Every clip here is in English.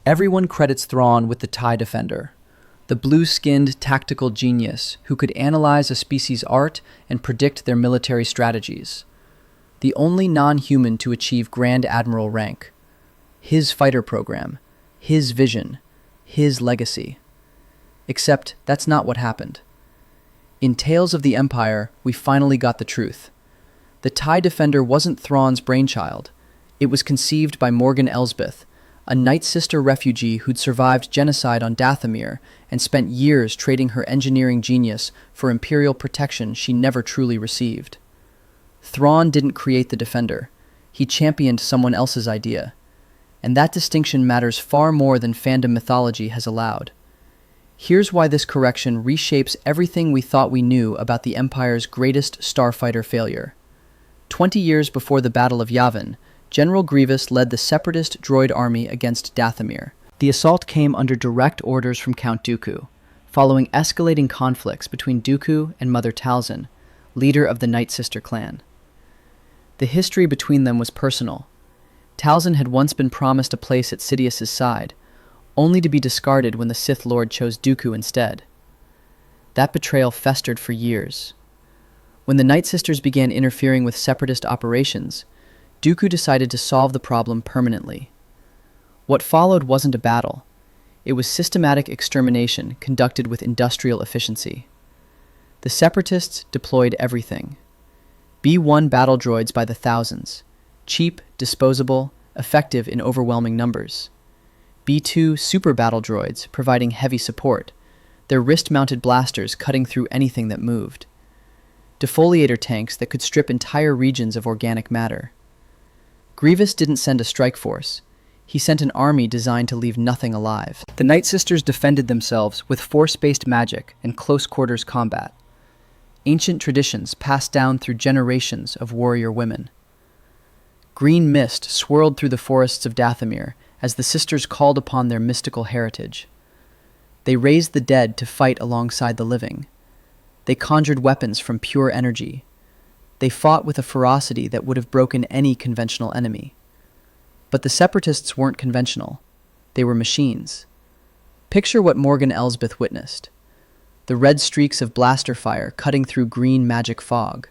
Everyone credits Thrawn with the TIE Defender, the blue-skinned tactical genius who could analyze a species' art and predict their military strategies. The only non-human to achieve Grand Admiral rank. His fighter program, his vision, his legacy. Except that's not what happened. In Tales of the Empire, we finally got the truth. The TIE Defender wasn't Thrawn's brainchild. It was conceived by Morgan Elsbeth, a Nightsister refugee who'd survived genocide on Dathomir and spent years trading her engineering genius for Imperial protection she never truly received. Thrawn didn't create the Defender. He championed someone else's idea. And that distinction matters far more than fandom mythology has allowed. Here's why this correction reshapes everything we thought we knew about the Empire's greatest starfighter failure. 20 years before the Battle of Yavin, General Grievous led the separatist droid army against Dathomir. The assault came under direct orders from Count Dooku, following escalating conflicts between Dooku and Mother Talzin, leader of the Nightsister clan. The history between them was personal. Talzin had once been promised a place at Sidious's side, only to be discarded when the Sith Lord chose Dooku instead. That betrayal festered for years. When the Nightsisters began interfering with separatist operations, Dooku decided to solve the problem permanently. What followed wasn't a battle. It was systematic extermination conducted with industrial efficiency. The Separatists deployed everything. B-1 battle droids by the thousands, cheap, disposable, effective in overwhelming numbers. B-2 super battle droids providing heavy support, their wrist-mounted blasters cutting through anything that moved. Defoliator tanks that could strip entire regions of organic matter. Grievous didn't send a strike force. He sent an army designed to leave nothing alive. The Nightsisters defended themselves with force-based magic and close-quarters combat. Ancient traditions passed down through generations of warrior women. Green mist swirled through the forests of Dathomir as the sisters called upon their mystical heritage. They raised the dead to fight alongside the living. They conjured weapons from pure energy. They fought with a ferocity that would have broken any conventional enemy. But the Separatists weren't conventional. They were machines. Picture what Morgan Elsbeth witnessed. The red streaks of blaster fire cutting through green magic fog.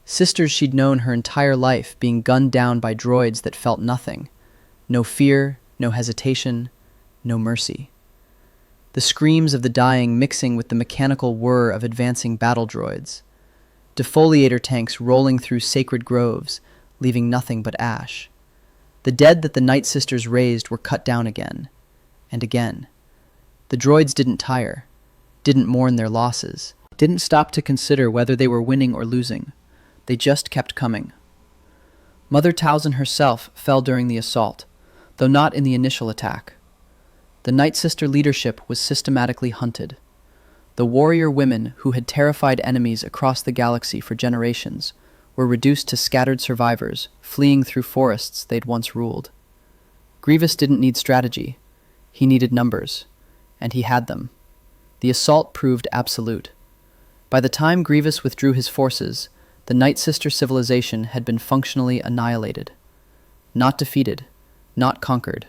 Sisters she'd known her entire life being gunned down by droids that felt nothing. No fear, no hesitation, no mercy. The screams of the dying mixing with the mechanical whir of advancing battle droids. Defoliator tanks rolling through sacred groves, leaving nothing but ash. The dead that the Nightsisters raised were cut down again, and again. The droids didn't tire, didn't mourn their losses, didn't stop to consider whether they were winning or losing. They just kept coming. Mother Talzin herself fell during the assault, though not in the initial attack. The Nightsister leadership was systematically hunted. The warrior women who had terrified enemies across the galaxy for generations were reduced to scattered survivors, fleeing through forests they'd once ruled. Grievous didn't need strategy. He needed numbers, and he had them. The assault proved absolute. By the time Grievous withdrew his forces, the Nightsister civilization had been functionally annihilated. Not defeated, not conquered,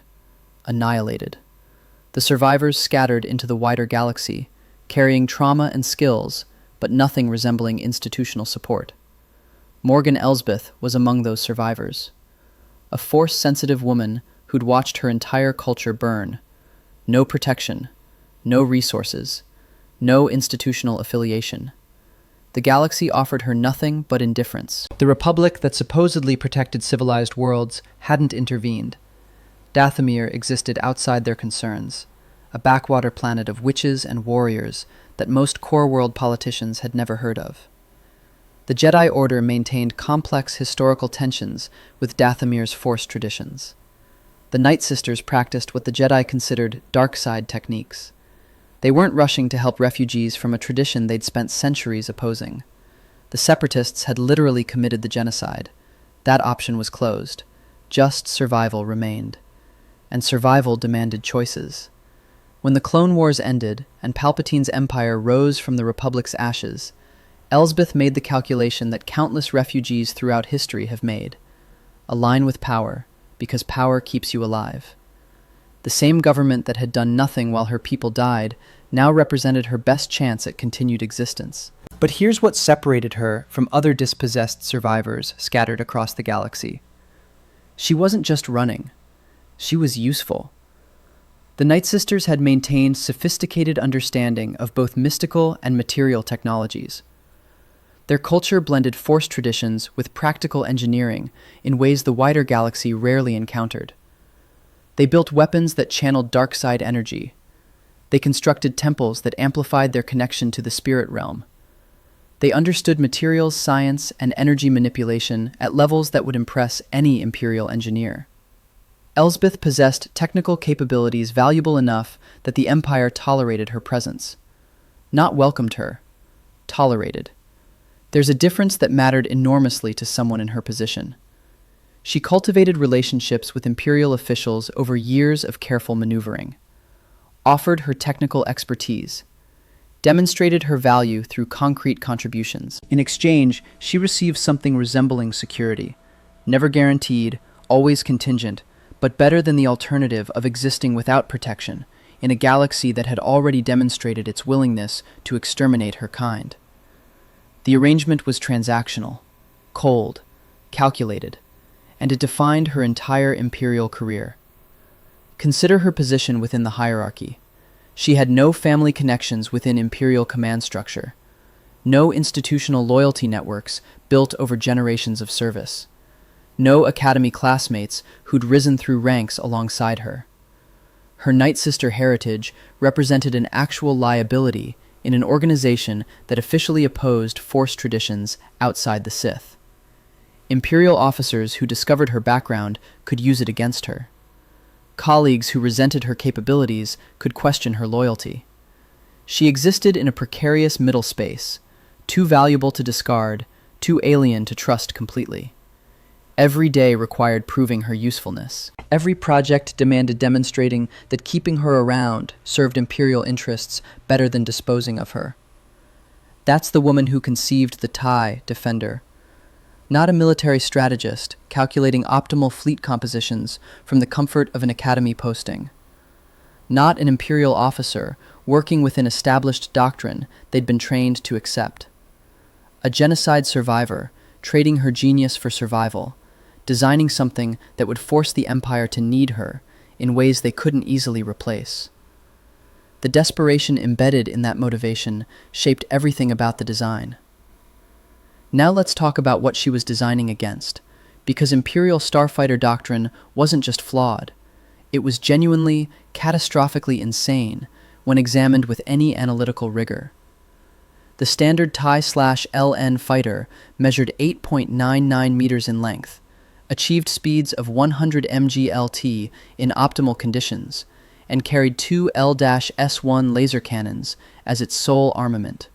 annihilated. The survivors scattered into the wider galaxy, carrying trauma and skills, but nothing resembling institutional support. Morgan Elsbeth was among those survivors. A force-sensitive woman who'd watched her entire culture burn. No protection, no resources, no institutional affiliation. The galaxy offered her nothing but indifference. The Republic that supposedly protected civilized worlds hadn't intervened. Dathomir existed outside their concerns, a backwater planet of witches and warriors that most core world politicians had never heard of. The Jedi Order maintained complex historical tensions with Dathomir's Force traditions. The Nightsisters practiced what the Jedi considered dark side techniques. They weren't rushing to help refugees from a tradition they'd spent centuries opposing. The Separatists had literally committed the genocide. That option was closed. Just survival remained. And survival demanded choices. When the Clone Wars ended and Palpatine's empire rose from the Republic's ashes, Elsbeth made the calculation that countless refugees throughout history have made. Align with power, because power keeps you alive. The same government that had done nothing while her people died now represented her best chance at continued existence. But here's what separated her from other dispossessed survivors scattered across the galaxy. She wasn't just running. She was useful. The Nightsisters had maintained sophisticated understanding of both mystical and material technologies. Their culture blended Force traditions with practical engineering in ways the wider galaxy rarely encountered. They built weapons that channeled dark side energy. They constructed temples that amplified their connection to the spirit realm. They understood materials, science, and energy manipulation at levels that would impress any Imperial engineer. Elsbeth possessed technical capabilities valuable enough that the Empire tolerated her presence. Not welcomed her, tolerated. There's a difference that mattered enormously to someone in her position. She cultivated relationships with Imperial officials over years of careful maneuvering, offered her technical expertise, demonstrated her value through concrete contributions. In exchange, she received something resembling security, never guaranteed, always contingent, but better than the alternative of existing without protection in a galaxy that had already demonstrated its willingness to exterminate her kind. The arrangement was transactional, cold, calculated, and it defined her entire Imperial career. Consider her position within the hierarchy. She had no family connections within Imperial command structure, no institutional loyalty networks built over generations of service, no academy classmates who'd risen through ranks alongside her. Her Nightsister heritage represented an actual liability in an organization that officially opposed Force traditions outside the Sith. Imperial officers who discovered her background could use it against her. Colleagues who resented her capabilities could question her loyalty. She existed in a precarious middle space, too valuable to discard, too alien to trust completely. Every day required proving her usefulness. Every project demanded demonstrating that keeping her around served Imperial interests better than disposing of her. That's the woman who conceived the TIE Defender. Not a military strategist calculating optimal fleet compositions from the comfort of an academy posting. Not an Imperial officer working within established doctrine they'd been trained to accept. A genocide survivor trading her genius for survival, designing something that would force the Empire to need her in ways they couldn't easily replace. The desperation embedded in that motivation shaped everything about the design. Now let's talk about what she was designing against, because Imperial starfighter doctrine wasn't just flawed. It was genuinely, catastrophically insane when examined with any analytical rigor. The standard TIE/LN fighter measured 8.99 meters in length, achieved speeds of 100 mg/lt in optimal conditions, and carried two L-S1 laser cannons as its sole armament.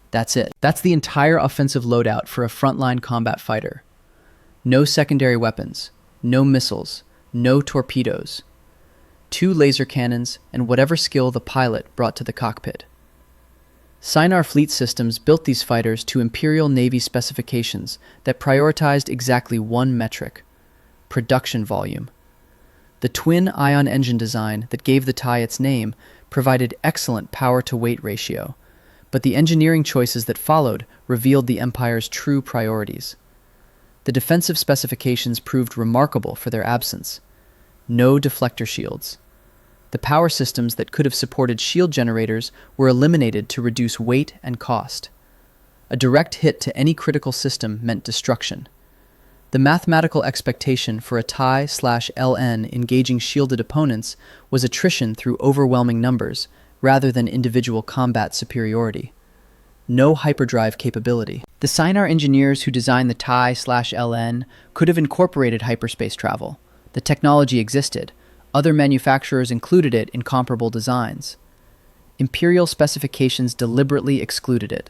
That's it. That's the entire offensive loadout for a frontline combat fighter. No secondary weapons, no missiles, no torpedoes. Two laser cannons and whatever skill the pilot brought to the cockpit. Sinar Fleet Systems built these fighters to Imperial Navy specifications that prioritized exactly one metric: production volume. The twin-ion engine design that gave the TIE its name provided excellent power-to-weight ratio, but the engineering choices that followed revealed the Empire's true priorities. The defensive specifications proved remarkable for their absence. No deflector shields. The power systems that could have supported shield generators were eliminated to reduce weight and cost. A direct hit to any critical system meant destruction. The mathematical expectation for a TIE/LN engaging shielded opponents was attrition through overwhelming numbers, rather than individual combat superiority. No hyperdrive capability. The Sinar engineers who designed the TIE/LN could have incorporated hyperspace travel. The technology existed. Other manufacturers included it in comparable designs. Imperial specifications deliberately excluded it.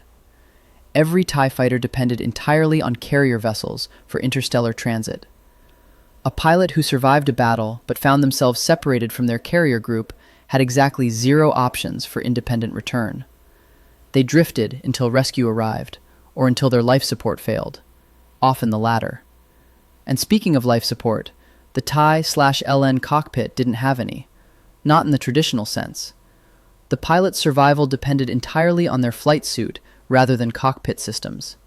Every TIE fighter depended entirely on carrier vessels for interstellar transit. A pilot who survived a battle but found themselves separated from their carrier group had exactly zero options for independent return. They drifted until rescue arrived, or until their life support failed, often the latter. And speaking of life support, the TIE/LN cockpit didn't have any. not in the traditional sense. The pilot's survival depended entirely on their flight suit rather than cockpit systems.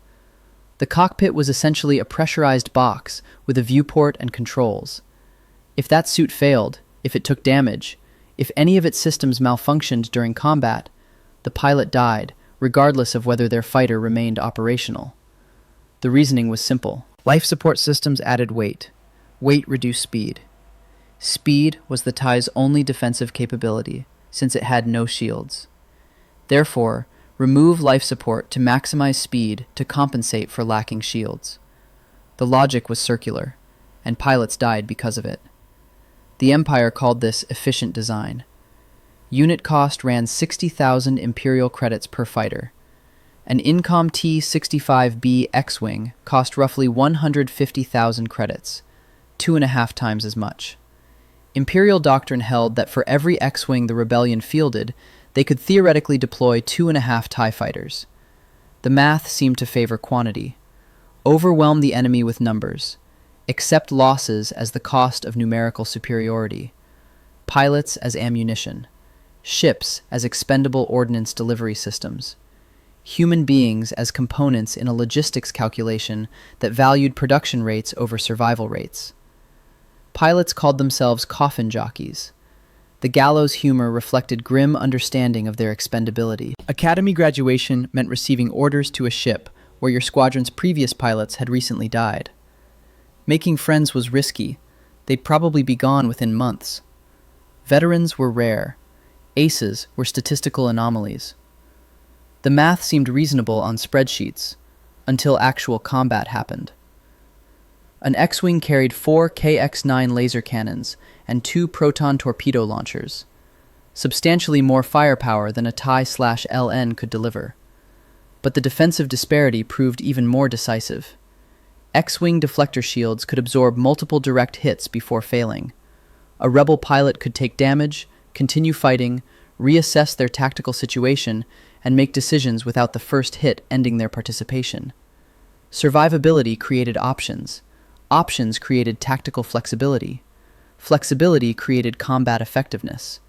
The cockpit was essentially a pressurized box with a viewport and controls. If that suit failed, if it took damage, if any of its systems malfunctioned during combat, the pilot died, regardless of whether their fighter remained operational. The reasoning was simple. Life support systems added weight. Weight reduced speed. Speed was the TIE's only defensive capability, since it had no shields. Therefore, remove life support to maximize speed to compensate for lacking shields. The logic was circular, and pilots died because of it. The Empire called this efficient design. Unit cost ran 60,000 Imperial credits per fighter. An Incom T-65B X-Wing cost roughly 150,000 credits, 2.5 times as much. Imperial doctrine held that for every X-Wing the Rebellion fielded, they could theoretically deploy 2.5 TIE fighters. The math seemed to favor quantity. Overwhelm the enemy with numbers. Accept losses as the cost of numerical superiority. Pilots as ammunition. Ships as expendable ordnance delivery systems. Human beings as components in a logistics calculation that valued production rates over survival rates. Pilots called themselves coffin jockeys. The gallows humor reflected grim understanding of their expendability. Academy graduation meant receiving orders to a ship where your squadron's previous pilots had recently died. Making friends was risky. They'd probably be gone within months. Veterans were rare. Aces were statistical anomalies. The math seemed reasonable on spreadsheets, until actual combat happened. An X-Wing carried 4 KX-9 laser cannons and 2 proton torpedo launchers, substantially more firepower than a TIE/LN could deliver. But the defensive disparity proved even more decisive. X-Wing deflector shields could absorb multiple direct hits before failing. A rebel pilot could take damage, continue fighting, reassess their tactical situation, and make decisions without the first hit ending their participation. Survivability created options. Options created tactical flexibility. Flexibility created combat effectiveness.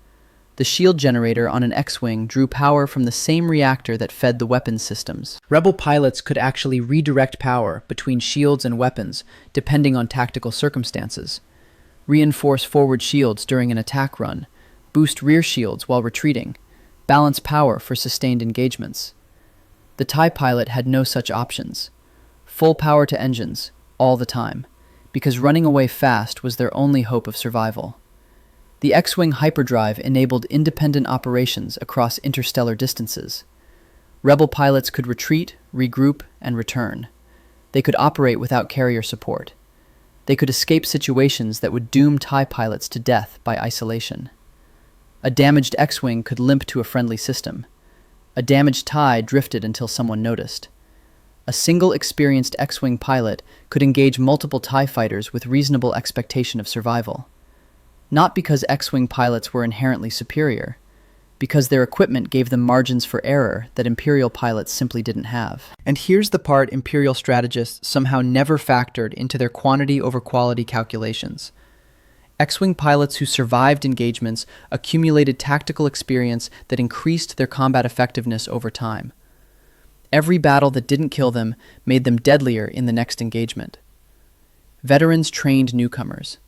The shield generator on an X-Wing drew power from the same reactor that fed the weapons systems. Rebel pilots could actually redirect power between shields and weapons depending on tactical circumstances. Reinforce forward shields during an attack run, boost rear shields while retreating, balance power for sustained engagements. The TIE pilot had no such options. Full power to engines, all the time, because running away fast was their only hope of survival. The X-Wing hyperdrive enabled independent operations across interstellar distances. Rebel pilots could retreat, regroup, and return. They could operate without carrier support. They could escape situations that would doom TIE pilots to death by isolation. A damaged X-Wing could limp to a friendly system. A damaged TIE drifted until someone noticed. A single experienced X-Wing pilot could engage multiple TIE fighters with reasonable expectation of survival. Not because X-Wing pilots were inherently superior, because their equipment gave them margins for error that Imperial pilots simply didn't have. And here's the part Imperial strategists somehow never factored into their quantity over quality calculations. X-Wing pilots who survived engagements accumulated tactical experience that increased their combat effectiveness over time. Every battle that didn't kill them made them deadlier in the next engagement. Veterans trained newcomers.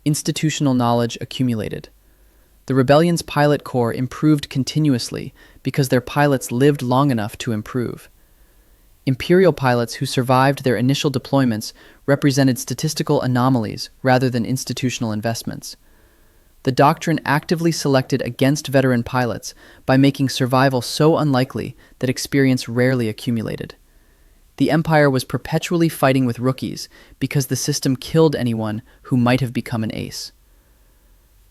Institutional knowledge accumulated. The Rebellion's pilot corps improved continuously because their pilots lived long enough to improve. Imperial pilots who survived their initial deployments represented statistical anomalies rather than institutional investments. The doctrine actively selected against veteran pilots by making survival so unlikely that experience rarely accumulated. The Empire was perpetually fighting with rookies because the system killed anyone who might have become an ace.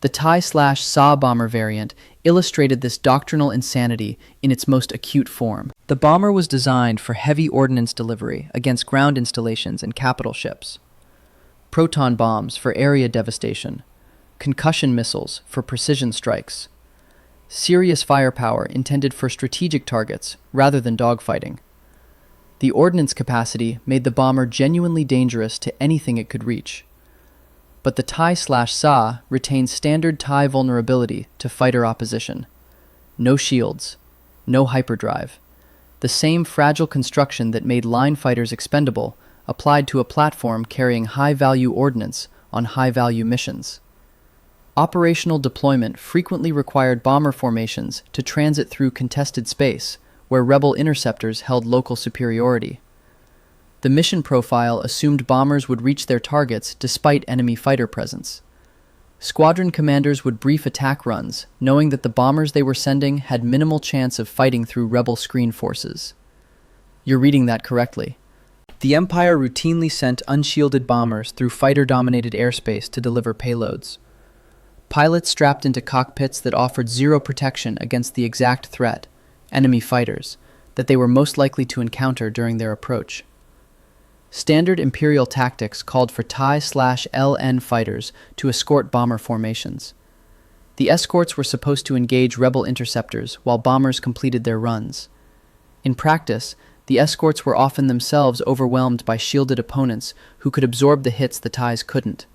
The TIE/SAW bomber variant illustrated this doctrinal insanity in its most acute form. The bomber was designed for heavy ordnance delivery against ground installations and capital ships, proton bombs for area devastation, concussion missiles for precision strikes, serious firepower intended for strategic targets rather than dogfighting. The ordnance capacity made the bomber genuinely dangerous to anything it could reach. but the TIE/SA retained standard TIE vulnerability to fighter opposition. No shields, no hyperdrive. The same fragile construction that made line fighters expendable applied to a platform carrying high-value ordnance on high-value missions. Operational deployment frequently required bomber formations to transit through contested space, where rebel interceptors held local superiority. The mission profile assumed bombers would reach their targets despite enemy fighter presence. Squadron commanders would brief attack runs, knowing that the bombers they were sending had minimal chance of fighting through rebel screen forces. You're reading that correctly. The Empire routinely sent unshielded bombers through fighter-dominated airspace to deliver payloads. Pilots strapped into cockpits that offered zero protection against the exact threat, enemy fighters, that they were most likely to encounter during their approach. Standard Imperial tactics called for TIE/LN fighters to escort bomber formations. The escorts were supposed to engage rebel interceptors while bombers completed their runs. In practice, the escorts were often themselves overwhelmed by shielded opponents who could absorb the hits the TIEs couldn't.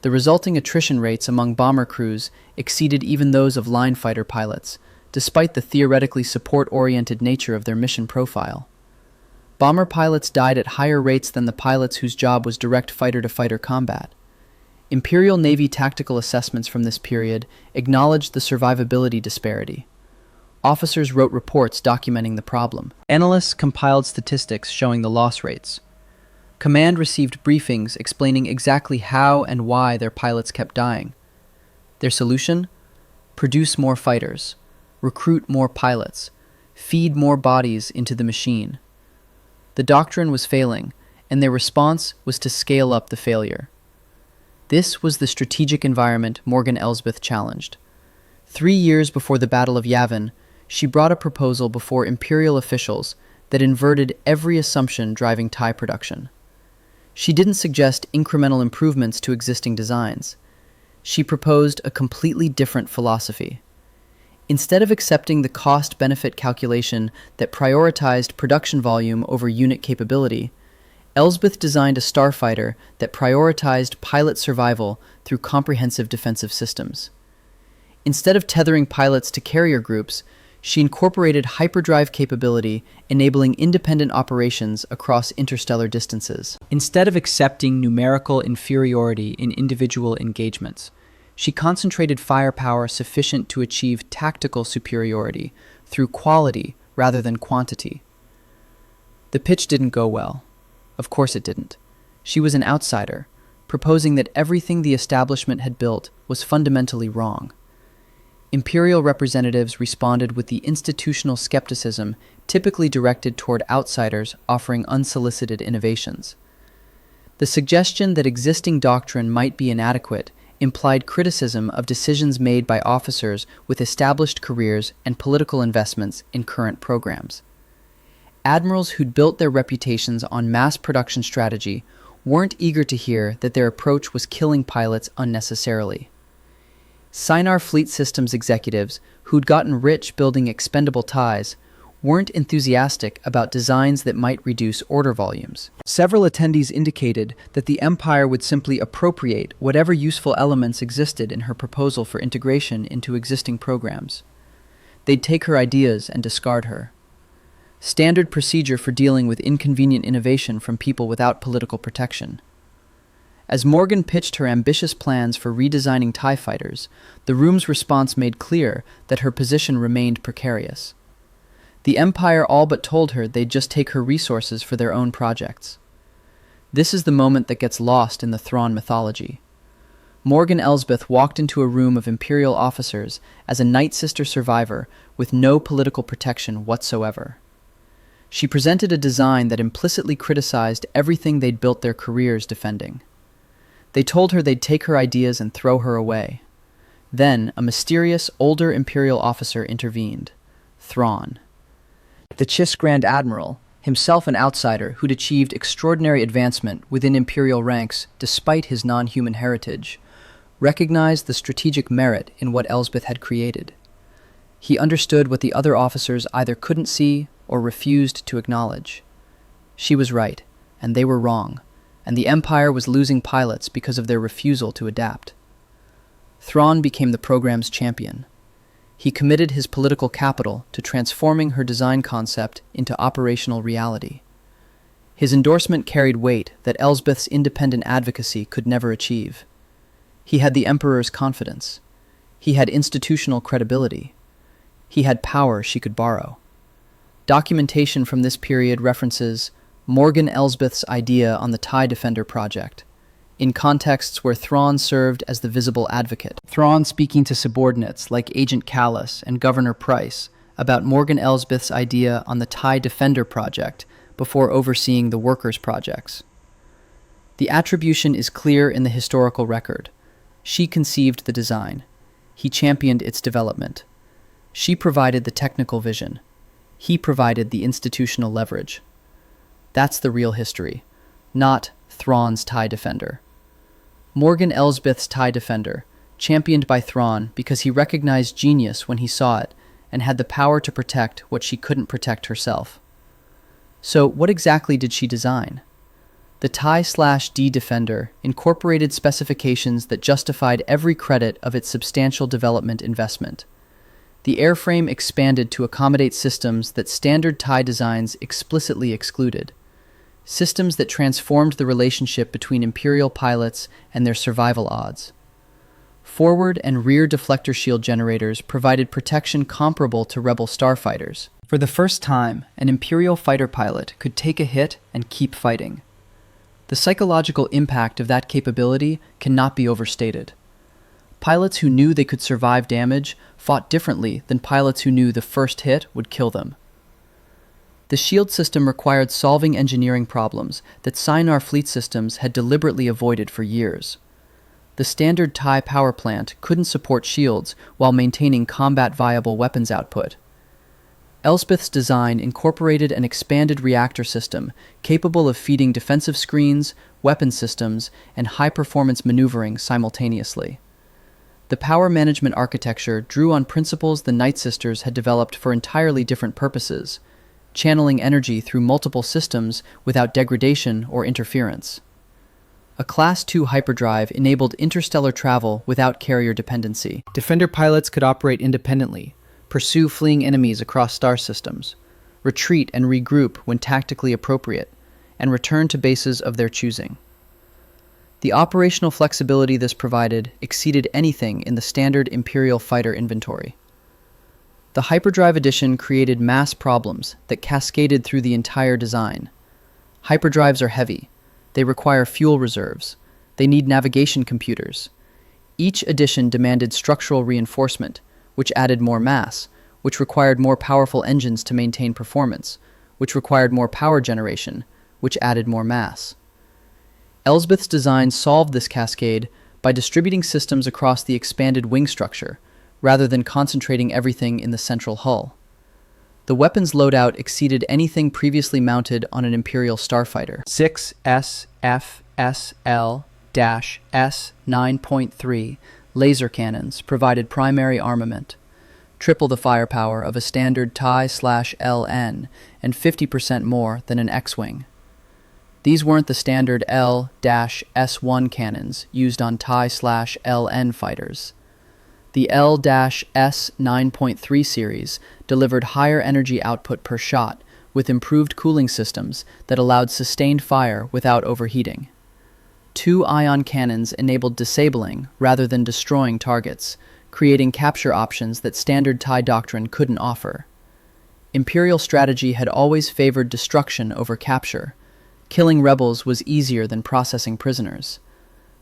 The resulting attrition rates among bomber crews exceeded even those of line fighter pilots, despite the theoretically support-oriented nature of their mission profile. Bomber pilots died at higher rates than the pilots whose job was direct fighter-to-fighter combat. Imperial Navy tactical assessments from this period acknowledged the survivability disparity. Officers wrote reports documenting the problem. Analysts compiled statistics showing the loss rates. Command received briefings explaining exactly how and why their pilots kept dying. Their solution? Produce more fighters, recruit more pilots, feed more bodies into the machine. The doctrine was failing, and their response was to scale up the failure. This was the strategic environment Morgan Elsbeth challenged. 3 years before the Battle of Yavin, she brought a proposal before Imperial officials that inverted every assumption driving TIE production. She didn't suggest incremental improvements to existing designs. She proposed a completely different philosophy. Instead of accepting the cost-benefit calculation that prioritized production volume over unit capability, Elsbeth designed a starfighter that prioritized pilot survival through comprehensive defensive systems. Instead of tethering pilots to carrier groups, she incorporated hyperdrive capability, enabling independent operations across interstellar distances. Instead of accepting numerical inferiority in individual engagements, she concentrated firepower sufficient to achieve tactical superiority through quality rather than quantity. The pitch didn't go well. Of course it didn't. She was an outsider, proposing that everything the establishment had built was fundamentally wrong. Imperial representatives responded with the institutional skepticism typically directed toward outsiders offering unsolicited innovations. The suggestion that existing doctrine might be inadequate implied criticism of decisions made by officers with established careers and political investments in current programs. Admirals who'd built their reputations on mass production strategy weren't eager to hear that their approach was killing pilots unnecessarily. Sinar Fleet Systems executives who'd gotten rich building expendable TIEs weren't enthusiastic about designs that might reduce order volumes. Several attendees indicated that the Empire would simply appropriate whatever useful elements existed in her proposal for integration into existing programs. They'd take her ideas and discard her. Standard procedure for dealing with inconvenient innovation from people without political protection. As Morgan pitched her ambitious plans for redesigning TIE fighters, the room's response made clear that her position remained precarious. The Empire all but told her they'd just take her resources for their own projects. This is the moment that gets lost in the Thrawn mythology. Morgan Elsbeth walked into a room of Imperial officers as a Nightsister survivor with no political protection whatsoever. She presented a design that implicitly criticized everything they'd built their careers defending. They told her they'd take her ideas and throw her away. Then, a mysterious, older Imperial officer intervened. Thrawn. The Chiss Grand Admiral, himself an outsider who'd achieved extraordinary advancement within Imperial ranks despite his non-human heritage, recognized the strategic merit in what Elsbeth had created. He understood what the other officers either couldn't see or refused to acknowledge. She was right, and they were wrong, and the Empire was losing pilots because of their refusal to adapt. Thrawn became the program's champion. He committed his political capital to transforming her design concept into operational reality. His endorsement carried weight that Elsbeth's independent advocacy could never achieve. He had the Emperor's confidence. He had institutional credibility. He had power she could borrow. Documentation from this period references Morgan Elsbeth's idea on the TIE Defender project, in contexts where Thrawn served as the visible advocate. Thrawn speaking to subordinates like Agent Callus and Governor Price about Morgan Elsbeth's idea on the TIE Defender project before overseeing the workers' projects. The attribution is clear in the historical record. She conceived the design. He championed its development. She provided the technical vision. He provided the institutional leverage. That's the real history, not Thrawn's TIE Defender. Morgan Elsbeth's TIE Defender, championed by Thrawn because he recognized genius when he saw it and had the power to protect what she couldn't protect herself. So what exactly did she design? The TIE/D Defender incorporated specifications that justified every credit of its substantial development investment. The airframe expanded to accommodate systems that standard TIE designs explicitly excluded. Systems that transformed the relationship between Imperial pilots and their survival odds. Forward and rear deflector shield generators provided protection comparable to Rebel starfighters. For the first time, an Imperial fighter pilot could take a hit and keep fighting. The psychological impact of that capability cannot be overstated. Pilots who knew they could survive damage fought differently than pilots who knew the first hit would kill them. The shield system required solving engineering problems that Sinar fleet systems had deliberately avoided for years. The standard TIE power plant couldn't support shields while maintaining combat-viable weapons output. Elsbeth's design incorporated an expanded reactor system capable of feeding defensive screens, weapon systems, and high-performance maneuvering simultaneously. The power management architecture drew on principles the Nightsisters had developed for entirely different purposes, channeling energy through multiple systems without degradation or interference. A Class II hyperdrive enabled interstellar travel without carrier dependency. Defender pilots could operate independently, pursue fleeing enemies across star systems, retreat and regroup when tactically appropriate, and return to bases of their choosing. The operational flexibility this provided exceeded anything in the standard Imperial fighter inventory. The hyperdrive addition created mass problems that cascaded through the entire design. Hyperdrives are heavy. They require fuel reserves. They need navigation computers. Each addition demanded structural reinforcement, which added more mass, which required more powerful engines to maintain performance, which required more power generation, which added more mass. Elsbeth's design solved this cascade by distributing systems across the expanded wing structure, rather than concentrating everything in the central hull. The weapons loadout exceeded anything previously mounted on an Imperial starfighter. 6 SFSL-S9.3 laser cannons provided primary armament, triple the firepower of a standard TIE/LN and 50% more than an X-Wing. These weren't the standard L-S1 cannons used on TIE/LN fighters. The L-S9.3 series delivered higher energy output per shot with improved cooling systems that allowed sustained fire without overheating. 2 ion cannons enabled disabling rather than destroying targets, creating capture options that standard TIE doctrine couldn't offer. Imperial strategy had always favored destruction over capture. Killing rebels was easier than processing prisoners.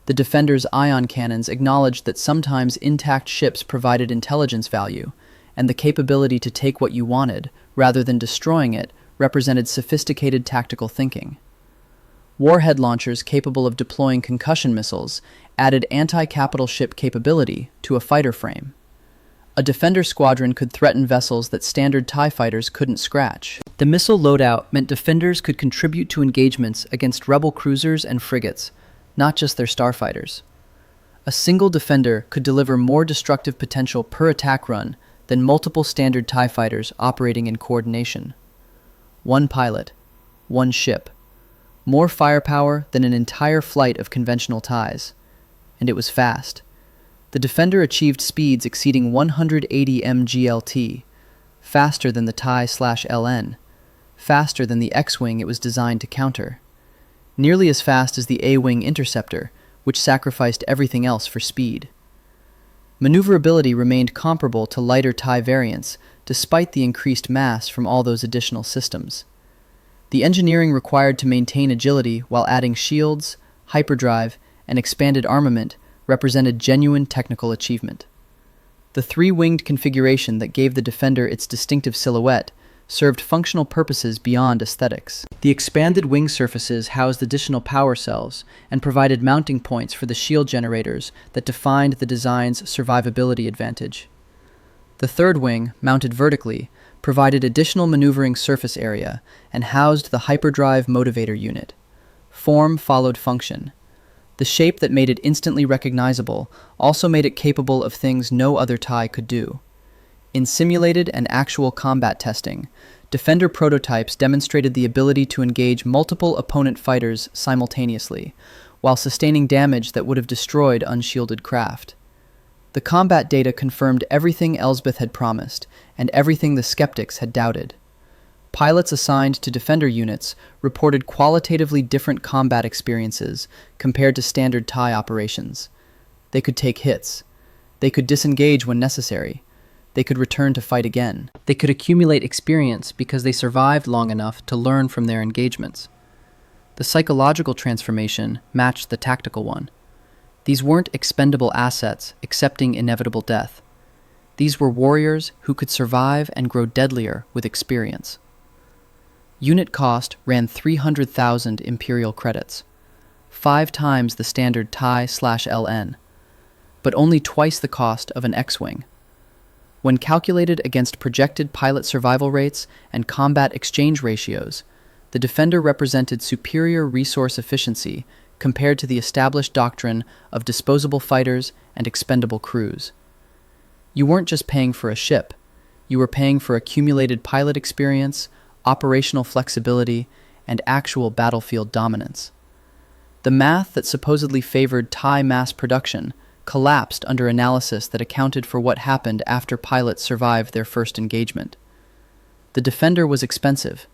The Defender's ion cannons acknowledged that sometimes intact ships provided intelligence value, and the capability to take what you wanted, rather than destroying it, represented sophisticated tactical thinking. Warhead launchers capable of deploying concussion missiles added anti-capital ship capability to a fighter frame. A Defender squadron could threaten vessels that standard TIE fighters couldn't scratch. The missile loadout meant Defenders could contribute to engagements against Rebel cruisers and frigates, not just their starfighters. A single Defender could deliver more destructive potential per attack run than multiple standard TIE fighters operating in coordination. One pilot, one ship, more firepower than an entire flight of conventional TIEs. And it was fast. The Defender achieved speeds exceeding 180 mglt, faster than the TIE/LN, faster than the X-Wing it was designed to counter. Nearly as fast as the A-Wing Interceptor, which sacrificed everything else for speed. Maneuverability remained comparable to lighter TIE variants, despite the increased mass from all those additional systems. The engineering required to maintain agility while adding shields, hyperdrive, and expanded armament represented genuine technical achievement. The three-winged configuration that gave the Defender its distinctive silhouette served functional purposes beyond aesthetics. The expanded wing surfaces housed additional power cells and provided mounting points for the shield generators that defined the design's survivability advantage. The third wing, mounted vertically, provided additional maneuvering surface area and housed the hyperdrive motivator unit. Form followed function. The shape that made it instantly recognizable also made it capable of things no other TIE could do. In simulated and actual combat testing, Defender prototypes demonstrated the ability to engage multiple opponent fighters simultaneously, while sustaining damage that would have destroyed unshielded craft. The combat data confirmed everything Elsbeth had promised, and everything the skeptics had doubted. Pilots assigned to Defender units reported qualitatively different combat experiences compared to standard TIE operations. They could take hits. They could disengage when necessary. They could return to fight again. They could accumulate experience because they survived long enough to learn from their engagements. The psychological transformation matched the tactical one. These weren't expendable assets accepting inevitable death. These were warriors who could survive and grow deadlier with experience. Unit cost ran 300,000 Imperial credits, 5 times the standard TIE/LN, but only twice the cost of an X-Wing. When calculated against projected pilot survival rates and combat exchange ratios, the Defender represented superior resource efficiency compared to the established doctrine of disposable fighters and expendable crews. You weren't just paying for a ship, you were paying for accumulated pilot experience, operational flexibility, and actual battlefield dominance. The math that supposedly favored TIE mass production collapsed under analysis that accounted for what happened after pilots survived their first engagement. The Defender was expensive.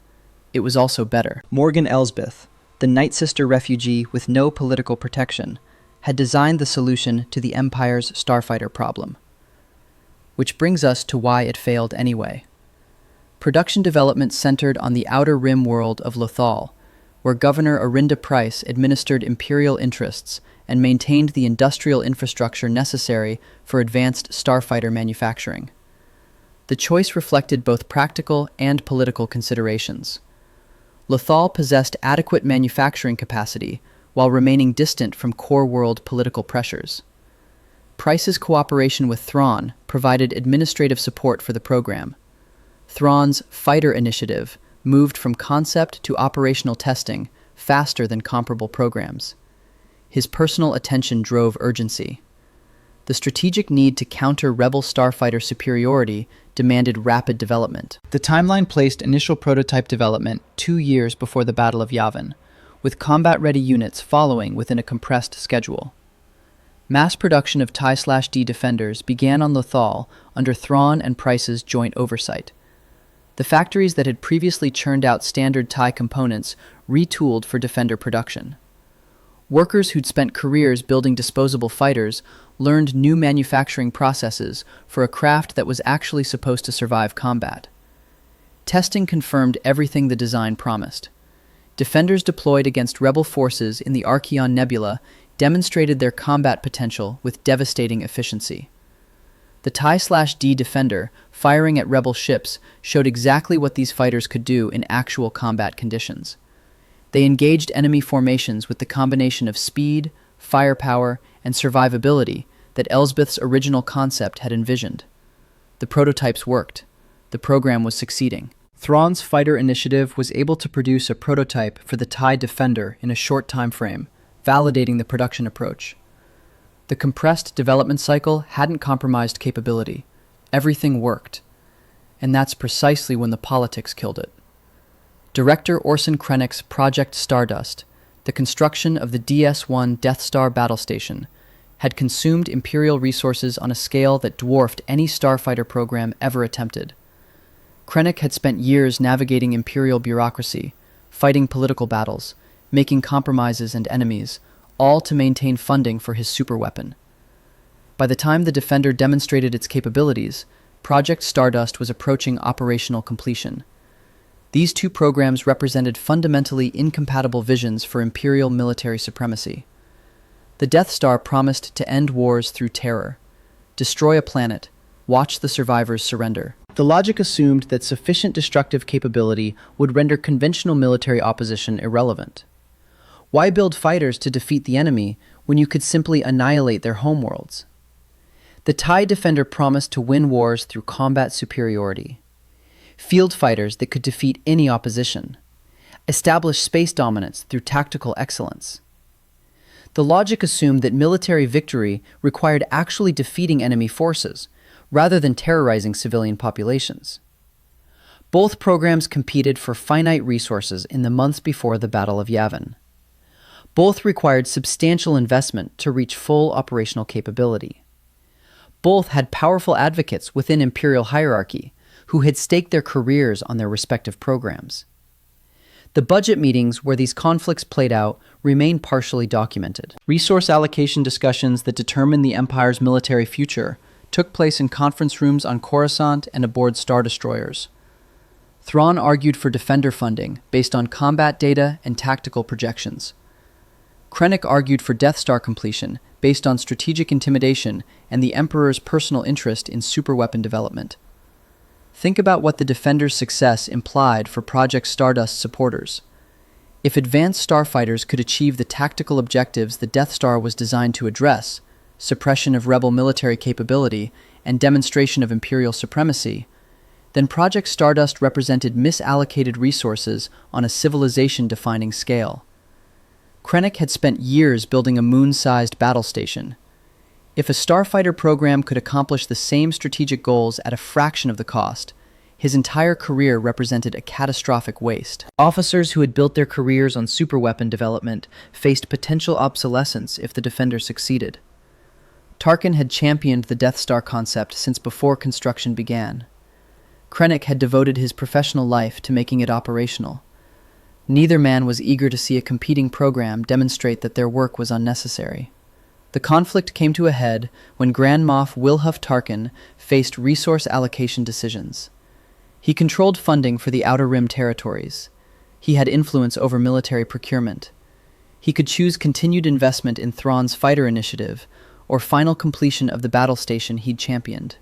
It was also better. Morgan Elsbeth, the Nightsister refugee with no political protection, had designed the solution to the Empire's starfighter problem. Which brings us to why it failed anyway. Production development centered on the outer rim world of Lothal, where Governor Arinda Price administered Imperial interests and maintained the industrial infrastructure necessary for advanced starfighter manufacturing. The choice reflected both practical and political considerations. Lothal possessed adequate manufacturing capacity while remaining distant from core world political pressures. Price's cooperation with Thrawn provided administrative support for the program. Thrawn's fighter initiative moved from concept to operational testing faster than comparable programs. His personal attention drove urgency. The strategic need to counter Rebel starfighter superiority demanded rapid development. The timeline placed initial prototype development 2 years before the Battle of Yavin, with combat-ready units following within a compressed schedule. Mass production of TIE/D Defenders began on Lothal under Thrawn and Price's joint oversight. The factories that had previously churned out standard TIE components retooled for Defender production. Workers who'd spent careers building disposable fighters learned new manufacturing processes for a craft that was actually supposed to survive combat. Testing confirmed everything the design promised. Defenders deployed against Rebel forces in the Archeon Nebula demonstrated their combat potential with devastating efficiency. The TIE/D Defender, firing at Rebel ships, showed exactly what these fighters could do in actual combat conditions. They engaged enemy formations with the combination of speed, firepower, and survivability that Elsbeth's original concept had envisioned. The prototypes worked. The program was succeeding. Thrawn's fighter initiative was able to produce a prototype for the TIE Defender in a short time frame, validating the production approach. The compressed development cycle hadn't compromised capability. Everything worked. And that's precisely when the politics killed it. Director Orson Krennic's Project Stardust, the construction of the DS-1 Death Star battle station, had consumed Imperial resources on a scale that dwarfed any starfighter program ever attempted. Krennic had spent years navigating Imperial bureaucracy, fighting political battles, making compromises and enemies, all to maintain funding for his superweapon. By the time the Defender demonstrated its capabilities, Project Stardust was approaching operational completion. These two programs represented fundamentally incompatible visions for Imperial military supremacy. The Death Star promised to end wars through terror, destroy a planet, watch the survivors surrender. The logic assumed that sufficient destructive capability would render conventional military opposition irrelevant. Why build fighters to defeat the enemy when you could simply annihilate their homeworlds? The TIE Defender promised to win wars through combat superiority, field fighters that could defeat any opposition, establish space dominance through tactical excellence. The logic assumed that military victory required actually defeating enemy forces, rather than terrorizing civilian populations. Both programs competed for finite resources in the months before the Battle of Yavin. Both required substantial investment to reach full operational capability. Both had powerful advocates within Imperial hierarchy who had staked their careers on their respective programs. The budget meetings where these conflicts played out remain partially documented. Resource allocation discussions that determine the Empire's military future took place in conference rooms on Coruscant and aboard Star Destroyers. Thrawn argued for Defender funding based on combat data and tactical projections. Krennic argued for Death Star completion based on strategic intimidation and the Emperor's personal interest in superweapon development. Think about what the Defender's success implied for Project Stardust supporters. If advanced starfighters could achieve the tactical objectives the Death Star was designed to address, suppression of rebel military capability and demonstration of Imperial supremacy, then Project Stardust represented misallocated resources on a civilization-defining scale. Krennic had spent years building a moon-sized battle station. If a starfighter program could accomplish the same strategic goals at a fraction of the cost, his entire career represented a catastrophic waste. Officers who had built their careers on superweapon development faced potential obsolescence if the Defender succeeded. Tarkin had championed the Death Star concept since before construction began. Krennic had devoted his professional life to making it operational. Neither man was eager to see a competing program demonstrate that their work was unnecessary. The conflict came to a head when Grand Moff Wilhuff Tarkin faced resource allocation decisions. He controlled funding for the Outer Rim territories. He had influence over military procurement. He could choose continued investment in Thrawn's fighter initiative or final completion of the battle station he'd championed.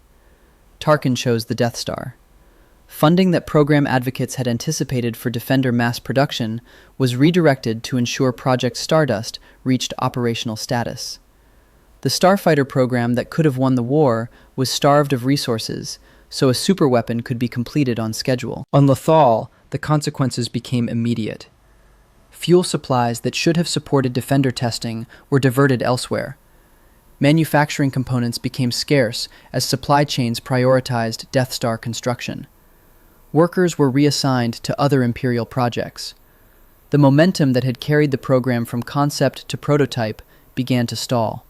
Tarkin chose the Death Star. Funding that program advocates had anticipated for Defender mass production was redirected to ensure Project Stardust reached operational status. The starfighter program that could have won the war was starved of resources, so a superweapon could be completed on schedule. On Lothal, the consequences became immediate. Fuel supplies that should have supported Defender testing were diverted elsewhere. Manufacturing components became scarce as supply chains prioritized Death Star construction. Workers were reassigned to other Imperial projects. The momentum that had carried the program from concept to prototype began to stall.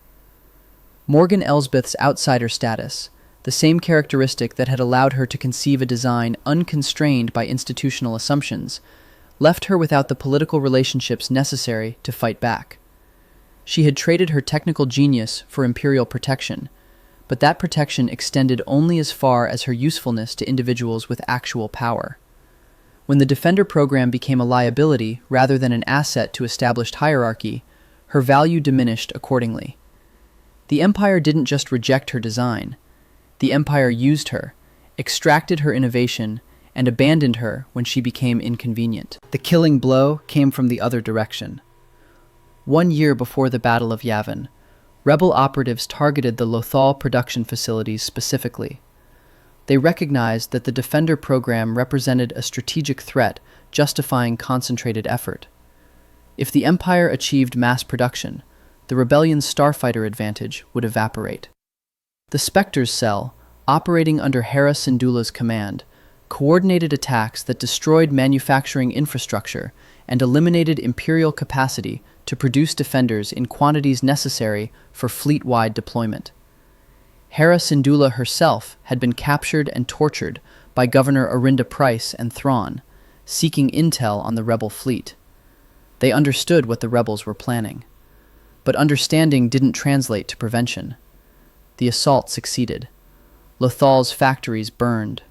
Morgan Elsbeth's outsider status, the same characteristic that had allowed her to conceive a design unconstrained by institutional assumptions, left her without the political relationships necessary to fight back. She had traded her technical genius for Imperial protection, but that protection extended only as far as her usefulness to individuals with actual power. When the Defender program became a liability rather than an asset to established hierarchy, her value diminished accordingly. The Empire didn't just reject her design. The Empire used her, extracted her innovation, and abandoned her when she became inconvenient. The killing blow came from the other direction. 1 year before the Battle of Yavin, rebel operatives targeted the Lothal production facilities specifically. They recognized that the Defender program represented a strategic threat justifying concentrated effort. If the Empire achieved mass production, the rebellion's starfighter advantage would evaporate. The Spectre's cell, operating under Hera Syndulla's command, coordinated attacks that destroyed manufacturing infrastructure and eliminated Imperial capacity to produce defenders in quantities necessary for fleet-wide deployment. Hera Syndulla herself had been captured and tortured by Governor Arinda Pryce and Thrawn, seeking intel on the rebel fleet. They understood what the rebels were planning. But understanding didn't translate to prevention. The assault succeeded. Lothal's factories burned.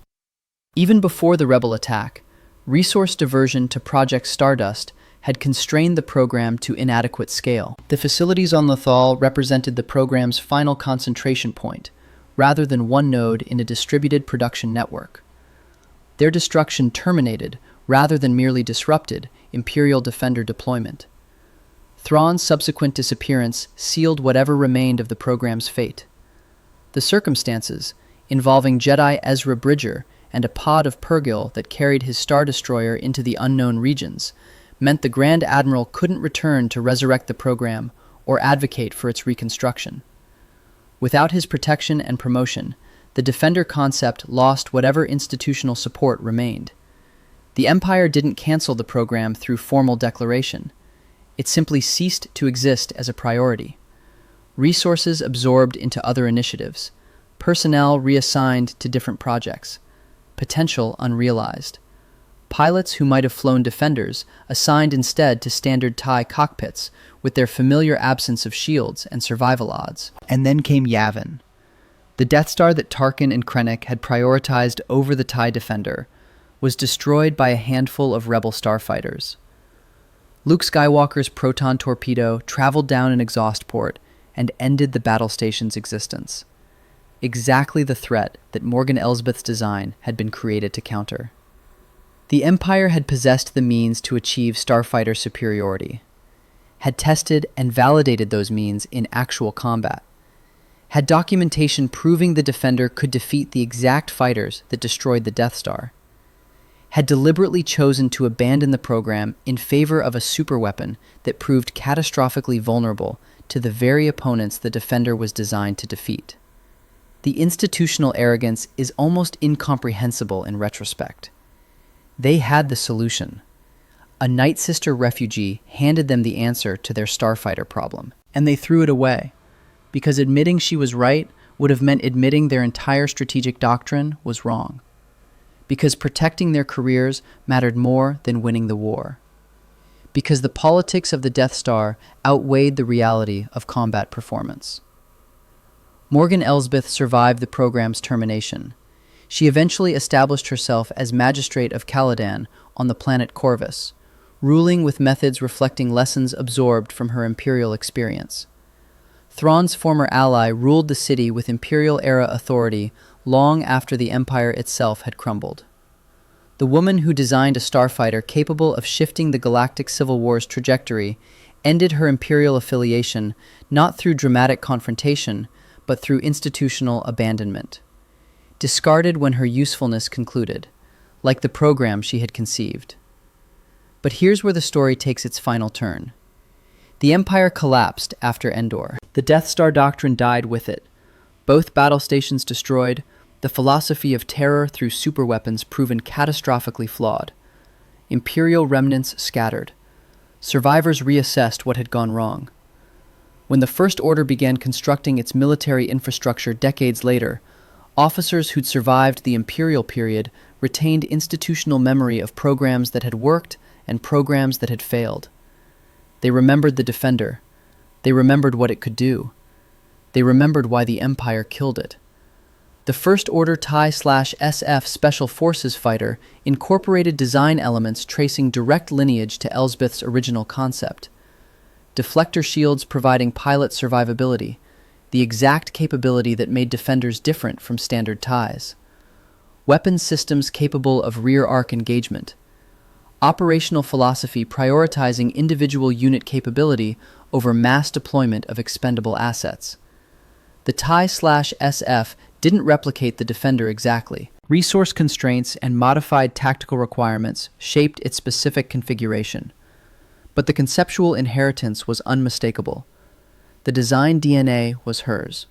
Even before the rebel attack, resource diversion to Project Stardust had constrained the program to inadequate scale. The facilities on Lothal represented the program's final concentration point, rather than one node in a distributed production network. Their destruction terminated, rather than merely disrupted, Imperial defender deployment. Thrawn's subsequent disappearance sealed whatever remained of the program's fate. The circumstances, involving Jedi Ezra Bridger and a pod of Purrgil that carried his Star Destroyer into the unknown regions, meant the Grand Admiral couldn't return to resurrect the program or advocate for its reconstruction. Without his protection and promotion, the Defender concept lost whatever institutional support remained. The Empire didn't cancel the program through formal declaration. It simply ceased to exist as a priority. Resources absorbed into other initiatives, personnel reassigned to different projects, potential unrealized. Pilots who might have flown Defenders assigned instead to standard TIE cockpits with their familiar absence of shields and survival odds. And then came Yavin. The Death Star that Tarkin and Krennic had prioritized over the TIE Defender was destroyed by a handful of rebel starfighters. Luke Skywalker's proton torpedo traveled down an exhaust port and ended the battle station's existence. Exactly the threat that Morgan Elsbeth's design had been created to counter. The Empire had possessed the means to achieve starfighter superiority, had tested and validated those means in actual combat, had documentation proving the Defender could defeat the exact fighters that destroyed the Death Star, had deliberately chosen to abandon the program in favor of a superweapon that proved catastrophically vulnerable to the very opponents the Defender was designed to defeat. The institutional arrogance is almost incomprehensible in retrospect. They had the solution. A Nightsister refugee handed them the answer to their starfighter problem, and they threw it away, because admitting she was right would have meant admitting their entire strategic doctrine was wrong, because protecting their careers mattered more than winning the war, because the politics of the Death Star outweighed the reality of combat performance. Morgan Elsbeth survived the program's termination. She eventually established herself as Magistrate of Caladan on the planet Corvus, ruling with methods reflecting lessons absorbed from her Imperial experience. Thrawn's former ally ruled the city with Imperial-era authority long after the Empire itself had crumbled. The woman who designed a starfighter capable of shifting the galactic civil war's trajectory ended her Imperial affiliation not through dramatic confrontation, but through institutional abandonment. Discarded when her usefulness concluded, like the program she had conceived. But here's where the story takes its final turn. The Empire collapsed after Endor. The Death Star doctrine died with it. Both battle stations destroyed, the philosophy of terror through superweapons proven catastrophically flawed. Imperial remnants scattered. Survivors reassessed what had gone wrong. When the First Order began constructing its military infrastructure decades later, officers who'd survived the Imperial period retained institutional memory of programs that had worked and programs that had failed. They remembered the Defender. They remembered what it could do. They remembered why the Empire killed it. The First Order TIE/SF Special Forces fighter incorporated design elements tracing direct lineage to Elsbeth's original concept. Deflector shields providing pilot survivability, the exact capability that made Defenders different from standard TIEs. Weapons systems capable of rear arc engagement. Operational philosophy prioritizing individual unit capability over mass deployment of expendable assets. The TIE/SF didn't replicate the Defender exactly. Resource constraints and modified tactical requirements shaped its specific configuration. But the conceptual inheritance was unmistakable. The design DNA was hers.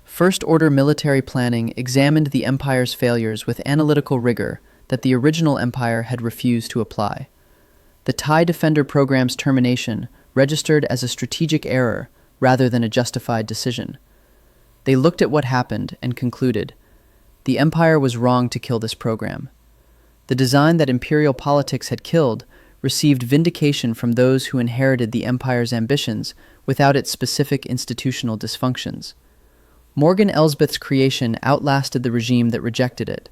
First Order military planning examined the Empire's failures with analytical rigor, that the original Empire had refused to apply. The TIE Defender program's termination registered as a strategic error rather than a justified decision. They looked at what happened and concluded, the Empire was wrong to kill this program. The design that Imperial politics had killed received vindication from those who inherited the Empire's ambitions without its specific institutional dysfunctions. Morgan Elsbeth's creation outlasted the regime that rejected it.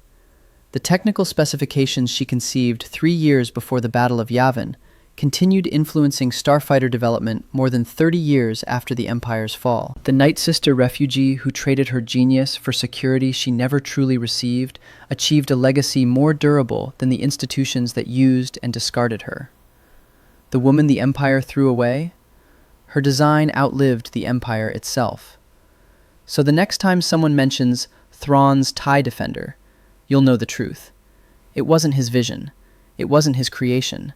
The technical specifications she conceived 3 years before the Battle of Yavin continued influencing starfighter development more than 30 years after the Empire's fall. The Nightsister refugee who traded her genius for security she never truly received achieved a legacy more durable than the institutions that used and discarded her. The woman the Empire threw away? Her design outlived the Empire itself. So the next time someone mentions Thrawn's TIE Defender, you'll know the truth. It wasn't his vision. It wasn't his creation.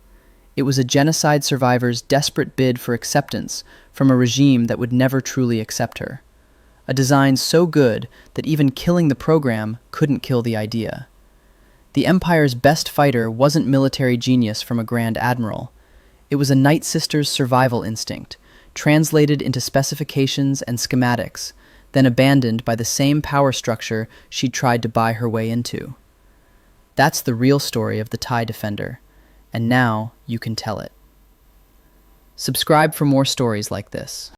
It was a genocide survivor's desperate bid for acceptance from a regime that would never truly accept her. A design so good that even killing the program couldn't kill the idea. The Empire's best fighter wasn't military genius from a Grand Admiral. It was a Nightsister's survival instinct, translated into specifications and schematics, then abandoned by the same power structure she'd tried to buy her way into. That's the real story of the TIE Defender, and now you can tell it. Subscribe for more stories like this.